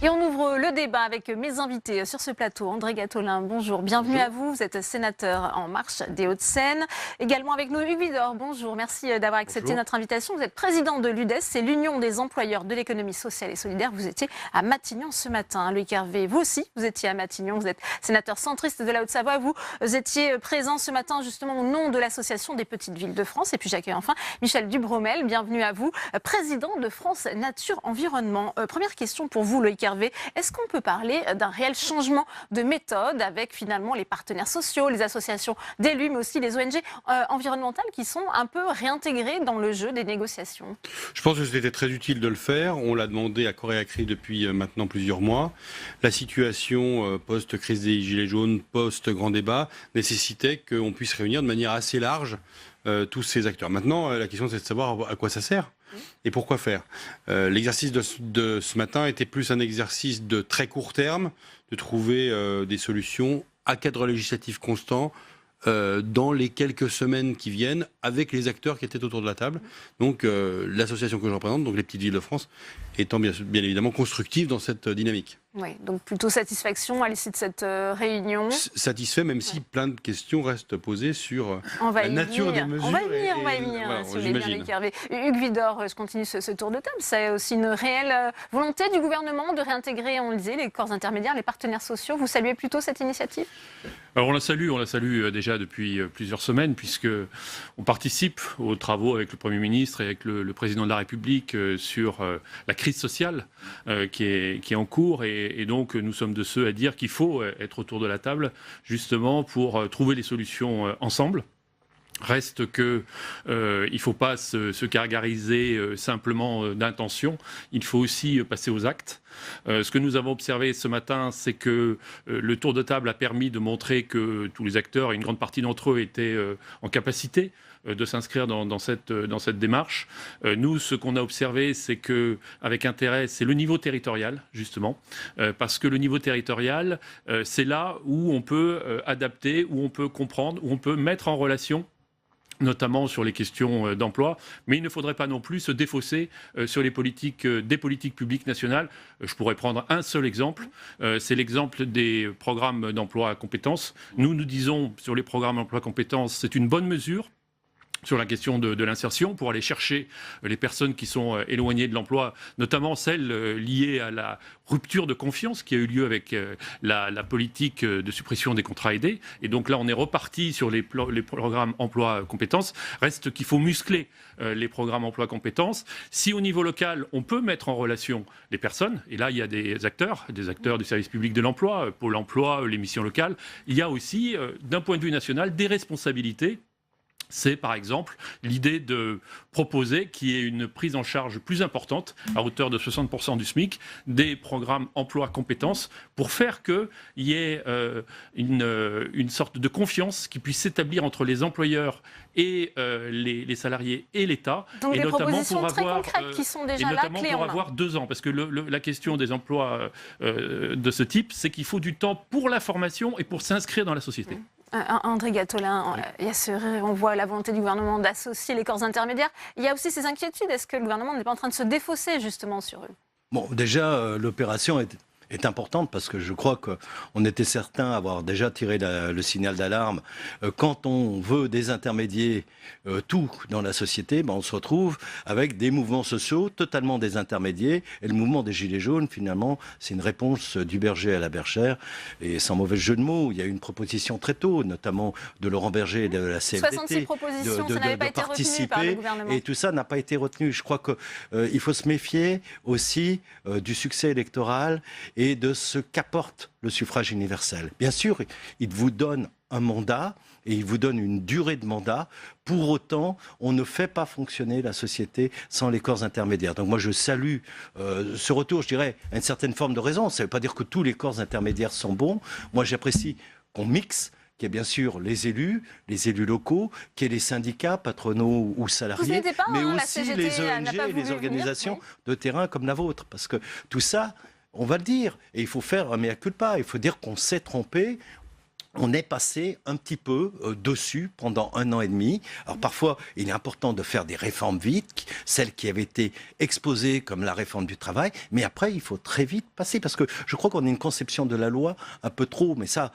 Et on ouvre le débat avec mes invités sur ce plateau. André Gattolin, bonjour, bienvenue à vous. Vous êtes sénateur En Marche des Hauts-de-Seine. Également avec nous, Hugues Widor, bonjour, merci d'avoir accepté notre invitation. Vous êtes président de l'UDES, c'est l'Union des employeurs de l'économie sociale et solidaire. Vous étiez à Matignon ce matin. Loïc Hervé, vous aussi, vous étiez à Matignon. Vous êtes sénateur centriste de la Haute-Savoie. Vous étiez présent ce matin justement au nom de l'Association des petites villes de France. Et puis j'accueille enfin Michel Dubromel, bienvenue à vous, président de France Nature Environnement. Première question pour vous, Loïc Hervé. Est-ce qu'on peut parler d'un réel changement de méthode avec finalement les partenaires sociaux, les associations d'élus, mais aussi les ONG environnementales qui sont un peu réintégrées dans le jeu des négociations? Je pense que c'était très utile de le faire. On l'a demandé à corps et à cri depuis maintenant plusieurs mois. La situation post-crise des Gilets jaunes, post-grand débat, nécessitait qu'on puisse réunir de manière assez large tous ces acteurs. Maintenant, la question c'est de savoir à quoi ça sert. Et pourquoi faire? L'exercice de ce matin était plus un exercice de très court terme, de trouver des solutions à cadre législatif constant dans les quelques semaines qui viennent avec les acteurs qui étaient autour de la table. Donc l'association que je représente, donc les Petites Villes de France, étant bien évidemment constructive dans cette dynamique. Oui, donc plutôt satisfaction à l'issue de cette réunion. Satisfait, même si plein de questions restent posées sur la nature des mesures. On va y venir, voilà, si vous voulez bien, Loïc Hervé. Hugues Widor, je continue ce tour de table. C'est aussi une réelle volonté du gouvernement de réintégrer, on le disait, les corps intermédiaires, les partenaires sociaux. Vous saluez plutôt cette initiative? Alors on la salue déjà depuis plusieurs semaines, puisqu'on participe aux travaux avec le Premier ministre et avec le Président de la République sur la crise sociale qui est en cours. Et donc nous sommes de ceux à dire qu'il faut être autour de la table justement pour trouver les solutions ensemble. Reste que il ne faut pas se gargariser simplement d'intention, il faut aussi passer aux actes. Ce que nous avons observé ce matin, c'est que le tour de table a permis de montrer que tous les acteurs, et une grande partie d'entre eux, étaient en capacité de s'inscrire dans cette démarche. Nous, ce qu'on a observé, c'est que, avec intérêt, c'est le niveau territorial, justement, parce que le niveau territorial, c'est là où on peut adapter, où on peut comprendre, où on peut mettre en relation, notamment sur les questions d'emploi, mais il ne faudrait pas non plus se défausser sur les politiques, des politiques publiques nationales. Je pourrais prendre un seul exemple, c'est l'exemple des programmes d'emploi à compétences. Nous disons sur les programmes d'emploi à compétences, c'est une bonne mesure sur la question de l'insertion, pour aller chercher les personnes qui sont éloignées de l'emploi, notamment celles liées à la rupture de confiance qui a eu lieu avec la politique de suppression des contrats aidés. Et donc là, on est reparti sur les programmes emploi-compétences. Reste qu'il faut muscler les programmes emploi-compétences. Si au niveau local, on peut mettre en relation les personnes, et là, il y a des acteurs du service public de l'emploi, Pôle emploi, les missions locales, il y a aussi, d'un point de vue national, des responsabilités. C'est par exemple l'idée de proposer qu'il y ait une prise en charge plus importante, à hauteur de 60% du SMIC, des programmes emploi-compétences, pour faire qu'il y ait une sorte de confiance qui puisse s'établir entre les employeurs et les salariés et l'État. Donc et des notamment propositions pour très avoir, concrètes qui sont déjà et là, notamment clés pour en main. avoir 2 ans, parce que la question des emplois de ce type, c'est qu'il faut du temps pour la formation et pour s'inscrire dans la société. André Gattolin, on voit la volonté du gouvernement d'associer les corps intermédiaires. Il y a aussi ces inquiétudes. Est-ce que le gouvernement n'est pas en train de se défausser justement sur eux? Bon, déjà, l'opération est importante parce que je crois qu'on était certains avoir déjà tiré le signal d'alarme. Quand on veut désintermédier tout dans la société, on se retrouve avec des mouvements sociaux totalement désintermédiés. Et le mouvement des Gilets jaunes, finalement, c'est une réponse du berger à la bergère. Et sans mauvais jeu de mots, il y a eu une proposition très tôt, notamment de Laurent Berger et de la CFDT, 66 propositions, ça n'avait pas été retenu par le gouvernement. Et tout ça n'a pas été retenu. Je crois qu'il faut se méfier aussi du succès électoral et de ce qu'apporte le suffrage universel. Bien sûr, il vous donne un mandat et il vous donne une durée de mandat. Pour autant, on ne fait pas fonctionner la société sans les corps intermédiaires. Donc moi, je salue ce retour, je dirais, à une certaine forme de raison. Ça ne veut pas dire que tous les corps intermédiaires sont bons. Moi, j'apprécie qu'on mixe, qu'il y ait bien sûr les élus locaux, qu'il y ait les syndicats, patronaux ou salariés, mais aussi les ONG et les organisations de terrain comme la vôtre. Parce que tout ça, on va le dire, et il faut faire un mea culpa, il faut dire qu'on s'est trompé. on est passé un petit peu dessus pendant 1 an et demi. Alors parfois, il est important de faire des réformes vite, celles qui avaient été exposées comme la réforme du travail, mais après, il faut très vite passer, parce que je crois qu'on a une conception de la loi un peu trop, mais ça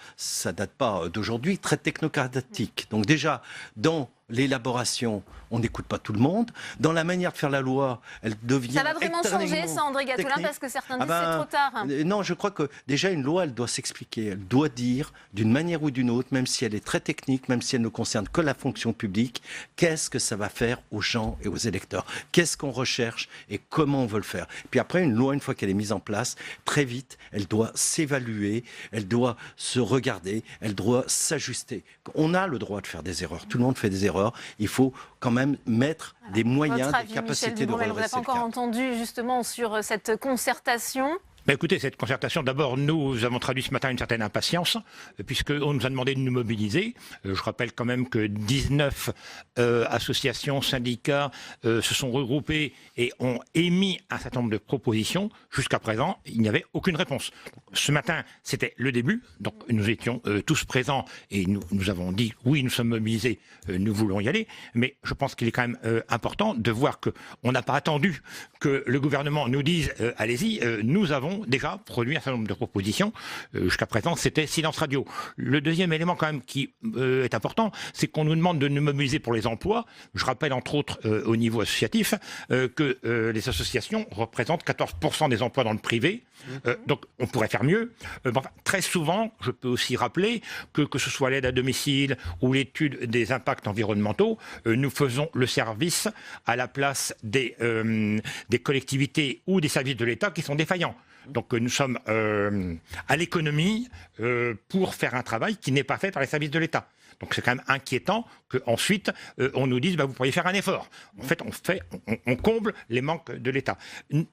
date pas d'aujourd'hui, très technocratique. Donc déjà, dans l'élaboration, on n'écoute pas tout le monde. Dans la manière de faire la loi, elle devient... Ça va vraiment changer, ça, André Gattolin, parce que certains disent c'est trop tard. Non, je crois que déjà, une loi, elle doit s'expliquer. Elle doit dire, d'une manière ou d'une autre, même si elle est très technique, même si elle ne concerne que la fonction publique, qu'est-ce que ça va faire aux gens et aux électeurs. Qu'est-ce qu'on recherche et comment on veut le faire. Puis après, une loi, une fois qu'elle est mise en place, très vite, elle doit s'évaluer, elle doit se regarder, elle doit s'ajuster. On a le droit de faire des erreurs. Tout le monde fait des erreurs. Il faut quand même mettre des moyens, des capacités de redresser le cap. Vous n'avez pas encore entendu justement sur cette concertation. Écoutez, cette concertation, d'abord, nous avons traduit ce matin une certaine impatience, puisqu'on nous a demandé de nous mobiliser. Je rappelle quand même que 19 associations, syndicats se sont regroupés et ont émis un certain nombre de propositions. Jusqu'à présent, il n'y avait aucune réponse. Ce matin, c'était le début, donc nous étions tous présents et nous avons dit, oui, nous sommes mobilisés, nous voulons y aller, mais je pense qu'il est quand même important de voir qu'on n'a pas attendu que le gouvernement nous dise, allez-y, nous avons déjà produit un certain nombre de propositions. Jusqu'à présent, c'était silence radio. Le deuxième élément quand même qui est important, c'est qu'on nous demande de nous mobiliser pour les emplois. Je rappelle entre autres au niveau associatif que les associations représentent 14% des emplois dans le privé. Donc on pourrait faire mieux. Enfin, très souvent, je peux aussi rappeler que ce soit l'aide à domicile ou l'étude des impacts environnementaux, nous faisons le service à la place des collectivités ou des services de l'État qui sont défaillants. Donc nous sommes à l'économie pour faire un travail qui n'est pas fait par les services de l'État. Donc c'est quand même inquiétant qu'ensuite on nous dise vous pourriez faire un effort. En fait, on comble les manques de l'État.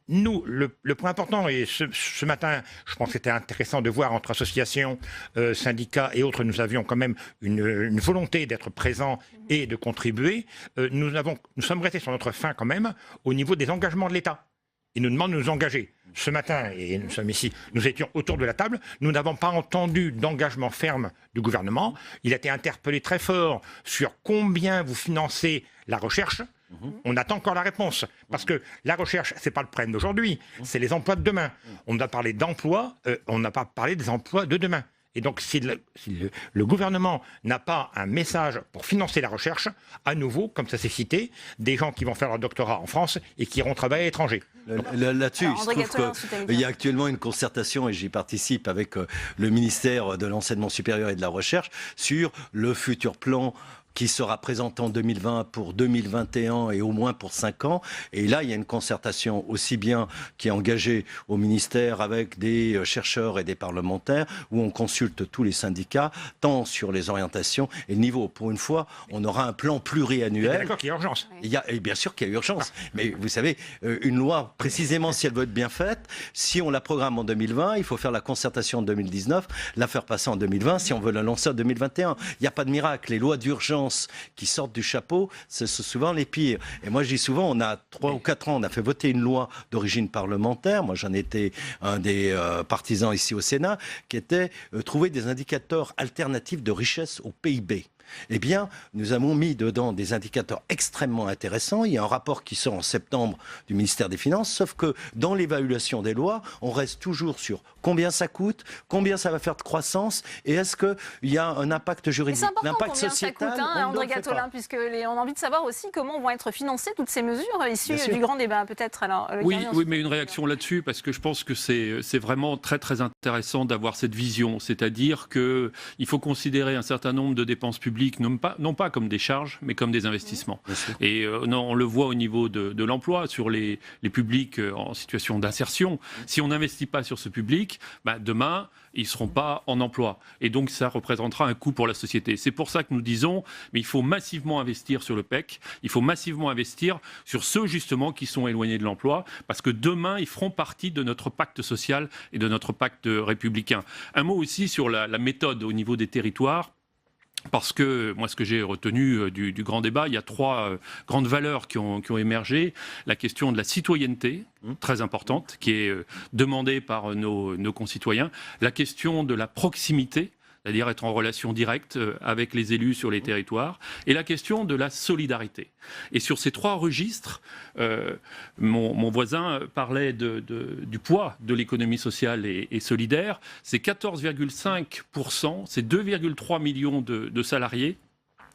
Nous, le point important, et ce matin, je pense que c'était intéressant de voir entre associations, syndicats et autres, nous avions quand même une volonté d'être présents et de contribuer. Nous sommes restés sur notre faim quand même au niveau des engagements de l'État. Il nous demande de nous engager. Ce matin, et nous sommes ici, nous étions autour de la table, nous n'avons pas entendu d'engagement ferme du gouvernement. Il a été interpellé très fort sur combien vous financez la recherche. On attend encore la réponse. Parce que la recherche, ce n'est pas le problème d'aujourd'hui, c'est les emplois de demain. On a parlé d'emplois, on n'a pas parlé des emplois de demain. Et donc, si le gouvernement n'a pas un message pour financer la recherche, à nouveau, comme ça s'est cité, des gens qui vont faire leur doctorat en France et qui iront travailler à l'étranger. Là-dessus, il se trouve qu'il y a actuellement une concertation, et j'y participe avec le ministère de l'Enseignement supérieur et de la Recherche, sur le futur plan qui sera présenté en 2020 pour 2021 et au moins pour 5 ans. Et là, il y a une concertation aussi bien qui est engagée au ministère avec des chercheurs et des parlementaires, où on consulte tous les syndicats, tant sur les orientations et le niveau. Pour une fois, on aura un plan pluriannuel. D'accord qu'il y a urgence. Et bien sûr qu'il y a urgence. Mais vous savez, une loi, précisément, si elle veut être bien faite, si on la programme en 2020, il faut faire la concertation en 2019, la faire passer en 2020 si on veut la lancer en 2021. Il n'y a pas de miracle. Les lois d'urgence qui sortent du chapeau, c'est souvent les pires. Et moi, je dis souvent, on a 3 ou 4 ans, on a fait voter une loi d'origine parlementaire. Moi, j'en étais un des partisans ici au Sénat, qui était trouver des indicateurs alternatifs de richesse au PIB. Eh bien, nous avons mis dedans des indicateurs extrêmement intéressants. Il y a un rapport qui sort en septembre du ministère des Finances, sauf que dans l'évaluation des lois, on reste toujours sur combien ça coûte, combien ça va faire de croissance, et est-ce qu'il y a un impact juridique, l'impact sociétal. C'est important, André Gattolin, puisque on a envie de savoir aussi comment vont être financées toutes ces mesures issues du grand débat, peut-être. Oui, mais une réaction là-dessus, parce que je pense que c'est vraiment très très intéressant d'avoir cette vision, c'est-à-dire qu'il faut considérer un certain nombre de dépenses publiques non pas comme des charges, mais comme des investissements. Et on le voit au niveau de l'emploi, sur les publics en situation d'insertion. Si on n'investit pas sur ce public, demain, ils ne seront pas en emploi. Et donc, ça représentera un coût pour la société. C'est pour ça que nous disons, mais il faut massivement investir sur le PEC, il faut massivement investir sur ceux, justement, qui sont éloignés de l'emploi, parce que demain, ils feront partie de notre pacte social et de notre pacte républicain. Un mot aussi sur la méthode au niveau des territoires. Parce que moi, ce que j'ai retenu du grand débat, il y a 3 grandes valeurs qui ont émergé. La question de la citoyenneté, très importante, qui est demandée par nos concitoyens. La question de la proximité, c'est-à-dire être en relation directe avec les élus sur les territoires, et la question de la solidarité. Et sur ces 3 registres, mon voisin parlait du poids de l'économie sociale et solidaire. C'est 14,5%, c'est 2,3 millions de salariés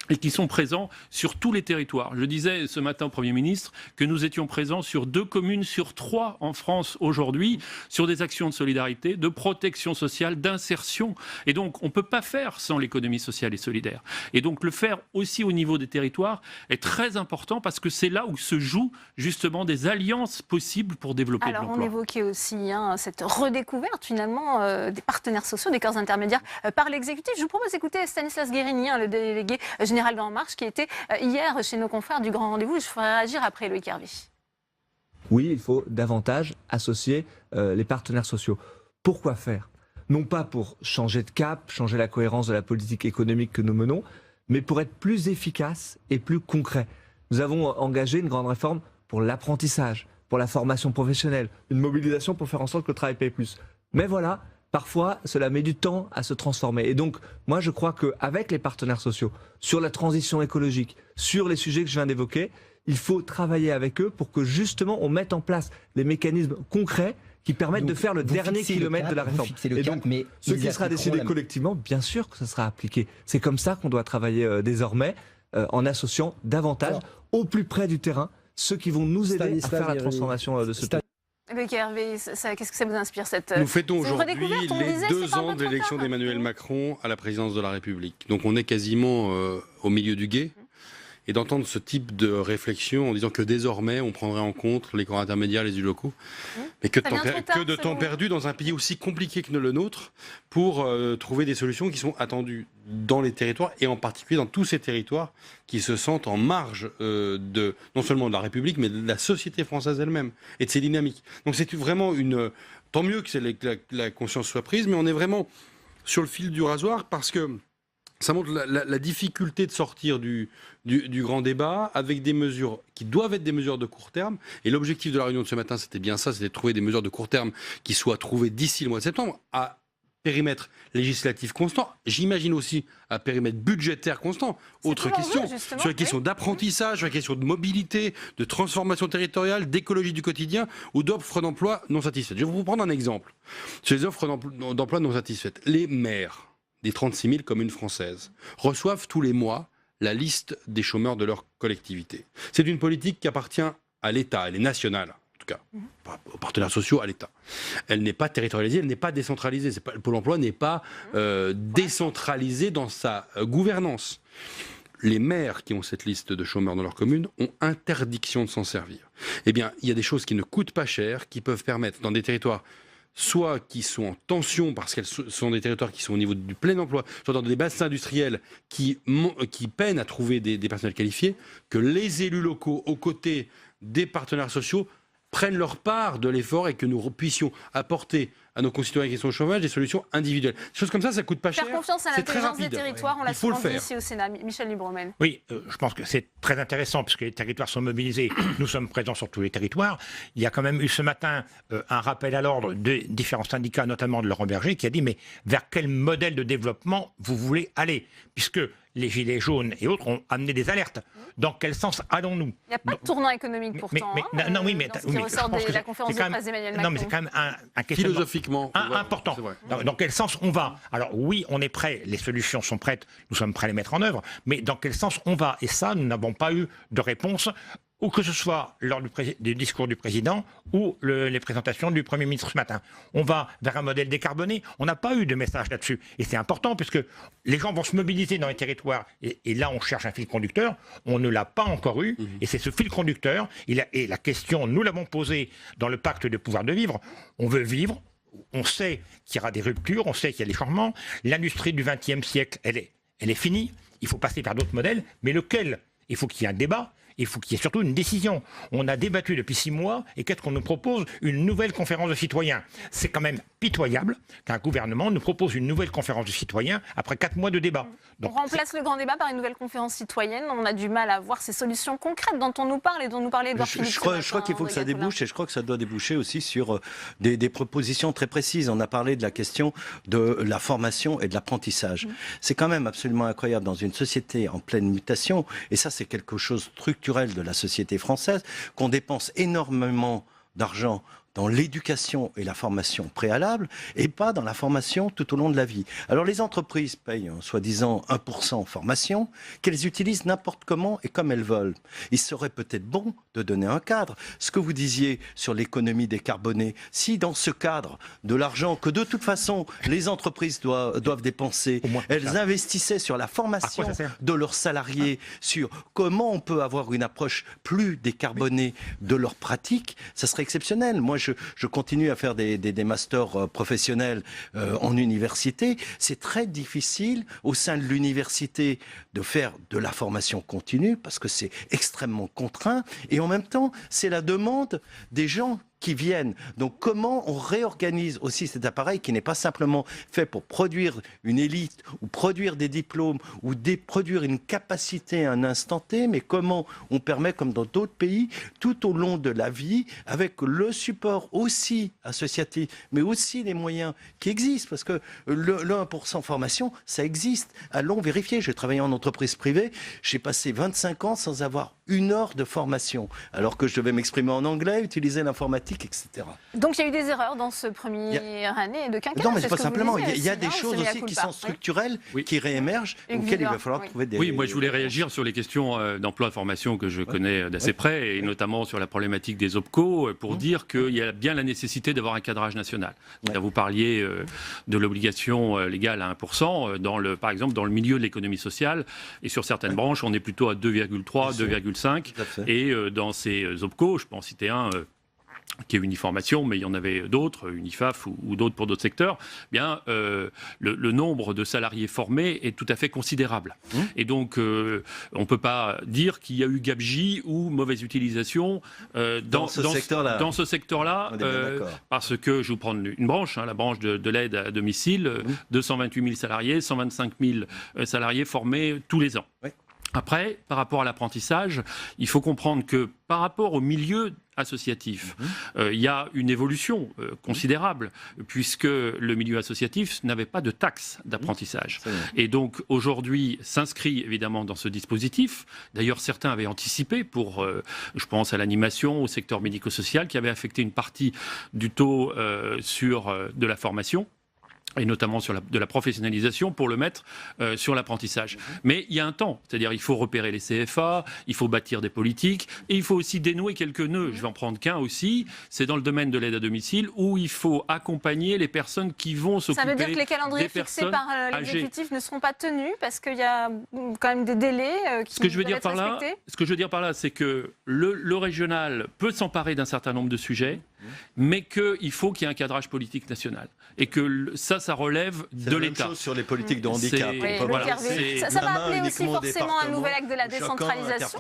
et qui sont présents sur tous les territoires. Je disais ce matin au Premier ministre que nous étions présents sur 2 communes sur 3 en France aujourd'hui, sur des actions de solidarité, de protection sociale, d'insertion. Et donc, on ne peut pas faire sans l'économie sociale et solidaire. Et donc, le faire aussi au niveau des territoires est très important parce que c'est là où se jouent justement des alliances possibles pour développer Alors, de l'emploi. on évoquait aussi cette redécouverte finalement des partenaires sociaux, des corps intermédiaires par l'exécutif. Je vous propose d'écouter Stanislas Guérini, le délégué général d'En Marche, qui était hier chez nos confrères du Grand Rendez-vous. Je ferai réagir après Loïc Hervé. Oui, il faut davantage associer les partenaires sociaux. Pourquoi faire? Non pas pour changer de cap, changer la cohérence de la politique économique que nous menons, mais pour être plus efficace et plus concret. Nous avons engagé une grande réforme pour l'apprentissage, pour la formation professionnelle, une mobilisation pour faire en sorte que le travail paye plus. Mais voilà, parfois, cela met du temps à se transformer. Et donc, moi, je crois qu'avec les partenaires sociaux, sur la transition écologique, sur les sujets que je viens d'évoquer, il faut travailler avec eux pour que, justement, on mette en place les mécanismes concrets qui permettent donc, de faire le dernier kilomètre de la réforme. Et donc, mais ce qui sera décidé collectivement, bien sûr que ça sera appliqué. C'est comme ça qu'on doit travailler désormais, en associant davantage, au plus près du terrain, ceux qui vont nous aider à faire la transformation de ce pays. Loïc Hervé, qu'est-ce que ça vous inspire cette Nous fêtons aujourd'hui redécouverte, on les disait, 2 c'est pas ans votre de l'élection cas. d'Emmanuel Macron à la présidence de la République. Donc on est quasiment au milieu du gué. Et d'entendre ce type de réflexion en disant que désormais on prendrait en compte les corps intermédiaires, les élus locaux. Mais que de temps perdu dans un pays aussi compliqué que le nôtre pour trouver des solutions qui sont attendues dans les territoires et en particulier dans tous ces territoires qui se sentent en marge non seulement de la République mais de la société française elle-même et de ses dynamiques. Donc c'est vraiment tant mieux que la conscience soit prise, mais on est vraiment sur le fil du rasoir parce que ça montre la difficulté de sortir du grand débat avec des mesures qui doivent être des mesures de court terme. Et l'objectif de la réunion de ce matin, c'était bien ça, c'était de trouver des mesures de court terme qui soient trouvées d'ici le mois de septembre, à périmètre législatif constant. J'imagine aussi à périmètre budgétaire constant. Autre question, sur les questions d'apprentissage, sur les questions de mobilité, de transformation territoriale, d'écologie du quotidien ou d'offres d'emploi non satisfaites. Je vais vous prendre un exemple. Sur les offres d'emploi non satisfaites, les maires des 36 000 communes françaises reçoivent tous les mois la liste des chômeurs de leur collectivité. C'est une politique qui appartient à l'État, elle est nationale, en tout cas, aux partenaires sociaux, à l'État. Elle n'est pas territorialisée, elle n'est pas décentralisée. Le Pôle emploi n'est pas décentralisé dans sa gouvernance. Les maires qui ont cette liste de chômeurs dans leur commune ont interdiction de s'en servir. Eh bien, il y a des choses qui ne coûtent pas cher, qui peuvent permettre, dans des territoires soit qui sont en tension parce qu'elles sont des territoires qui sont au niveau du plein emploi, soit dans des bassins industriels qui peinent à trouver des personnels qualifiés, que les élus locaux, aux côtés des partenaires sociaux, prennent leur part de l'effort et que nous puissions apporter à nos concitoyens qui sont au chômage des solutions individuelles. Des choses comme ça coûte pas cher. Faire confiance à l'intelligence des territoires, on l'a souvent dit ici au Sénat. Michel Libromène. Oui, je pense que c'est très intéressant puisque les territoires sont mobilisés. Nous sommes présents sur tous les territoires. Il y a quand même eu ce matin un rappel à l'ordre de différents syndicats, notamment de Laurent Berger, qui a dit mais vers quel modèle de développement vous voulez aller? Puisque les Gilets jaunes et autres ont amené des alertes. Dans quel sens allons-nous? Il n'y a pas de tournant économique pourtant. Non, oui, mais dans ce qui ressort de la conférence de presse d'Emmanuel Macron. Non, mais c'est quand même un questionnement philosophiquement important. Dans quel sens on va? Alors oui, on est prêt, les solutions sont prêtes, nous sommes prêts à les mettre en œuvre, mais dans quel sens on va? Et ça, nous n'avons pas eu de réponse, ou que ce soit lors du discours du président ou les présentations du Premier ministre ce matin. On va vers un modèle décarboné. On n'a pas eu de message là-dessus. Et c'est important puisque les gens vont se mobiliser dans les territoires. Et là, on cherche un fil conducteur. On ne l'a pas encore eu. Et c'est ce fil conducteur. Et la question, nous l'avons posée dans le pacte de pouvoir de vivre. On veut vivre. On sait qu'il y aura des ruptures. On sait qu'il y a des changements. L'industrie du XXe siècle, elle est finie. Il faut passer par d'autres modèles. Mais lequel? Il faut qu'il y ait un débat. Il faut qu'il y ait surtout une décision. On a débattu depuis 6 mois et qu'est-ce qu'on nous propose? Une nouvelle conférence de citoyens. C'est quand même pitoyable qu'un gouvernement nous propose une nouvelle conférence de citoyens après 4 mois de débat. On remplace le grand débat par une nouvelle conférence citoyenne. On a du mal à voir ces solutions concrètes dont on nous parle et dont nous parlait Édouard Philippe. Je crois qu'il faut que ça débouche, et je crois que ça doit déboucher aussi sur des propositions très précises. On a parlé de la question de la formation et de l'apprentissage. C'est quand même absolument incroyable dans une société en pleine mutation, et ça c'est quelque chose de structurel de la société française, qu'on dépense énormément d'argent dans l'éducation et la formation préalable, et pas dans la formation tout au long de la vie. Alors les entreprises payent soi-disant 1% formation, qu'elles utilisent n'importe comment et comme elles veulent. Il serait peut-être bon de donner un cadre. Ce que vous disiez sur l'économie décarbonée, si dans ce cadre de l'argent que de toute façon les entreprises doivent dépenser, elles investissaient sur la formation de leurs salariés, sur comment on peut avoir une approche plus décarbonée de leurs pratiques, ça serait exceptionnel. Moi, je continue à faire des masters professionnels en université. C'est très difficile au sein de l'université de faire de la formation continue parce que c'est extrêmement contraint et en même temps, c'est la demande des gens qui viennent. Donc comment on réorganise aussi cet appareil qui n'est pas simplement fait pour produire une élite ou produire des diplômes ou produire une capacité à un instant T, mais comment on permet, comme dans d'autres pays, tout au long de la vie, avec le support aussi associatif, mais aussi les moyens qui existent, parce que le 1% formation, ça existe. Allons vérifier. J'ai travaillé en entreprise privée, j'ai passé 25 ans sans avoir 1 heure de formation, alors que je devais m'exprimer en anglais, utiliser l'informatique, etc. Donc il y a eu des erreurs dans ce premier année de quinquennat. Non, mais c'est pas simplement. Il y a des choses aussi qui sont structurelles, qui réémergent, auxquelles il va falloir trouver des... Oui, moi je voulais réagir sur les questions d'emploi et formation que je connais d'assez près, et notamment sur la problématique des OPCO, pour dire qu'il y a bien la nécessité d'avoir un cadrage national. Vous parliez de l'obligation légale à 1%, par exemple dans le milieu de l'économie sociale, et sur certaines branches, on est plutôt à 2,3, 2,5. Et dans ces OPCO, je peux en citer un qui est Uniformation, mais il y en avait d'autres, Unifaf ou d'autres pour d'autres secteurs, bien, le nombre de salariés formés est tout à fait considérable. Et donc, on ne peut pas dire qu'il y a eu gabegie ou mauvaise utilisation dans ce secteur-là, parce que, je vais vous prendre une branche, la branche de l'aide à domicile, 228 000 salariés, 125 000 salariés formés tous les ans. Après, par rapport à l'apprentissage, il faut comprendre que par rapport au milieu associatif, il y a une évolution considérable, puisque le milieu associatif n'avait pas de taxe d'apprentissage. Et donc aujourd'hui s'inscrit évidemment dans ce dispositif. D'ailleurs, certains avaient anticipé pour, je pense à l'animation, au secteur médico-social, qui avait affecté une partie du taux de la formation, et notamment de la professionnalisation, pour le mettre sur l'apprentissage. Mais il y a un temps, c'est-à-dire il faut repérer les CFA, il faut bâtir des politiques, et il faut aussi dénouer quelques nœuds. Je vais en prendre qu'un aussi, c'est dans le domaine de l'aide à domicile, où il faut accompagner les personnes qui vont s'occuper des personnes âgées. Ça veut dire que les calendriers fixés par l'exécutif ne seront pas tenus, parce qu'il y a quand même des délais qui doivent être respectés. Ce que je veux dire par là, c'est que le régional peut s'emparer d'un certain nombre de sujets, mais qu'il faut qu'il y ait un cadrage politique national. Et que ça relève de l'État. C'est la même chose sur les politiques de handicap. Ça va appeler aussi forcément un nouvel acte de la décentralisation.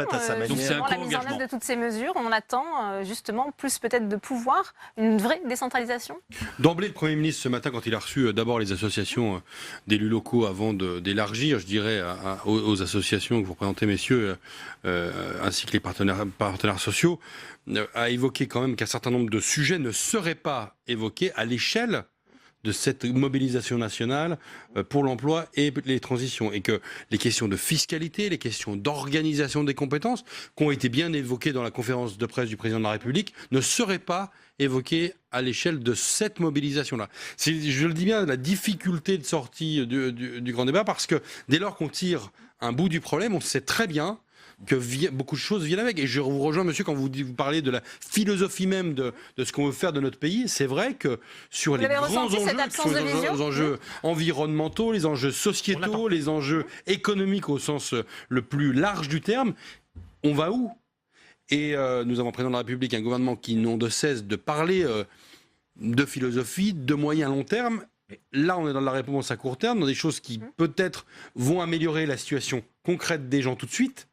Justement, la mise en œuvre de toutes ces mesures, on attend justement plus peut-être de pouvoir, une vraie décentralisation. D'emblée, le Premier ministre, ce matin, quand il a reçu d'abord les associations d'élus locaux avant d'élargir, je dirais, aux associations que vous représentez, messieurs, ainsi que les partenaires sociaux, a évoqué quand même qu'un certain nombre de sujets ne seraient pas évoqués à l'échelle de cette mobilisation nationale pour l'emploi et les transitions, et que les questions de fiscalité, les questions d'organisation des compétences, qui ont été bien évoquées dans la conférence de presse du président de la République, ne seraient pas évoquées à l'échelle de cette mobilisation-là. C'est, je le dis bien, la difficulté de sortie du grand débat, parce que dès lors qu'on tire un bout du problème, on sait très bien que beaucoup de choses viennent avec. Et je vous rejoins, monsieur, quand vous parlez de la philosophie même de ce qu'on veut faire de notre pays. C'est vrai que sur les grands enjeux environnementaux, les enjeux sociétaux, les enjeux économiques au sens le plus large du terme, on va où? Et nous avons un président de la République, un gouvernement qui n'ont de cesse de parler de philosophie, de moyen long terme. Là, on est dans la réponse à court terme, dans des choses qui peut-être vont améliorer la situation concrète des gens tout de suite.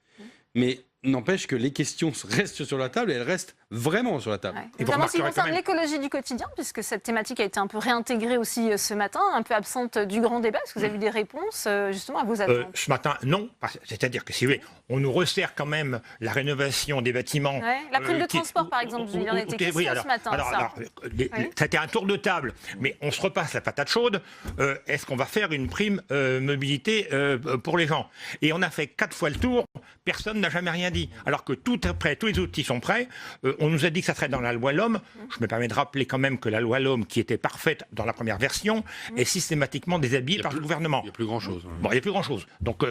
Mais N'empêche que les questions restent sur la table et elles restent vraiment sur la table. Ouais. Et vous Notamment en ce qui remarquerez concerne quand même- l'écologie du quotidien, puisque cette thématique a été un peu réintégrée aussi ce matin, un peu absente du grand débat. Est-ce que vous avez eu des réponses justement à vos attentes? Ce matin, non. C'est-à-dire que si vous voulez, on nous resserre quand même la rénovation des bâtiments. Ouais, la prime de qui- transport, par exemple, il en était question ce matin. Ça. Ça a été un tour de table, mais on se repasse la patate chaude. Est-ce qu'on va faire une prime mobilité pour les gens? Et on a fait 4 fois le tour, personne n'a jamais rien dit. Alors que tout est prêt, tous les outils sont prêts. On nous a dit que ça serait dans la loi L'Homme. Je me permets de rappeler quand même que la loi L'Homme, qui était parfaite dans la première version, est systématiquement déshabillée par le gouvernement. Il n'y a plus grand-chose. Bon, il n'y a plus grand-chose. Donc,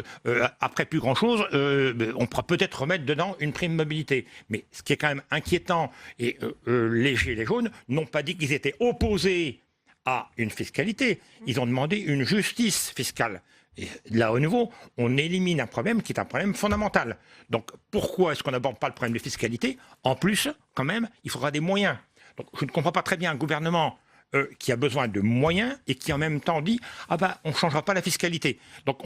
après plus grand-chose, on pourra peut-être remettre dedans une prime mobilité. Mais ce qui est quand même inquiétant, et les Gilets jaunes n'ont pas dit qu'ils étaient opposés à une fiscalité. Ils ont demandé une justice fiscale. Et là, au nouveau, on élimine un problème qui est un problème fondamental. Donc, pourquoi est-ce qu'on n'aborde pas le problème de fiscalité? En plus, quand même, il faudra des moyens. Donc, je ne comprends pas très bien un gouvernement qui a besoin de moyens et qui en même temps dit « Ah ben, on ne changera pas la fiscalité ». Donc,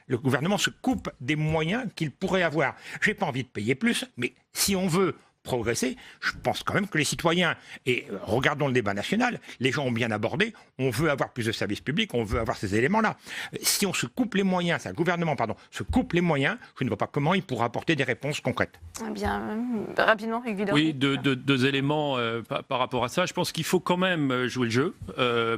le gouvernement se coupe des moyens qu'il pourrait avoir. Je n'ai pas envie de payer plus, mais si on veut progresser, je pense quand même que les citoyens, et regardons le débat national, les gens ont bien abordé, on veut avoir plus de services publics, on veut avoir ces éléments-là. Si on se coupe les moyens, c'est un gouvernement, pardon, se coupe les moyens, je ne vois pas comment il pourra apporter des réponses concrètes. Eh bien, rapidement, Hugues Vidor. Oui, deux éléments par rapport à ça. Je pense qu'il faut quand même jouer le jeu,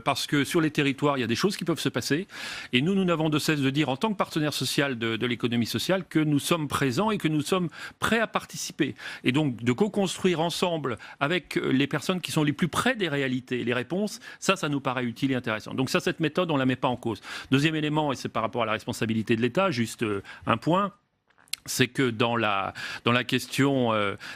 parce que sur les territoires, il y a des choses qui peuvent se passer. Et nous n'avons de cesse de dire, en tant que partenaire social de l'économie sociale, que nous sommes présents et que nous sommes prêts à participer. Et donc, de co-construire ensemble avec les personnes qui sont les plus près des réalités, les réponses, ça nous paraît utile et intéressant. Donc ça, cette méthode, on ne la met pas en cause. Deuxième élément, et c'est par rapport à la responsabilité de l'État, juste un point, c'est que dans la question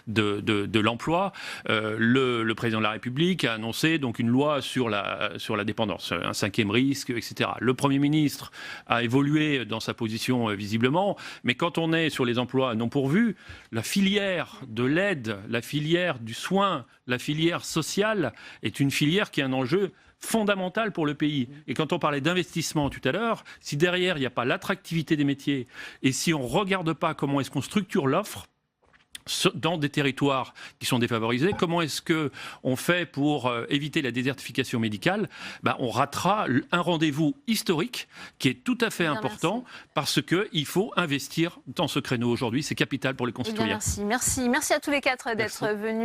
de l'emploi, le président de la République a annoncé donc une loi sur la dépendance, un 5e risque, etc. Le Premier ministre a évolué dans sa position visiblement, mais quand on est sur les emplois non pourvus, la filière de l'aide, la filière du soin, la filière sociale est une filière qui a un enjeu fondamental pour le pays. Et quand on parlait d'investissement tout à l'heure, si derrière il n'y a pas l'attractivité des métiers et si on ne regarde pas comment est-ce qu'on structure l'offre dans des territoires qui sont défavorisés, comment est-ce qu'on fait pour éviter la désertification médicale? On ratera un rendez-vous historique qui est tout à fait important parce qu'il faut investir dans ce créneau aujourd'hui. C'est capital pour les concitoyens. Merci à tous les quatre d'être venus.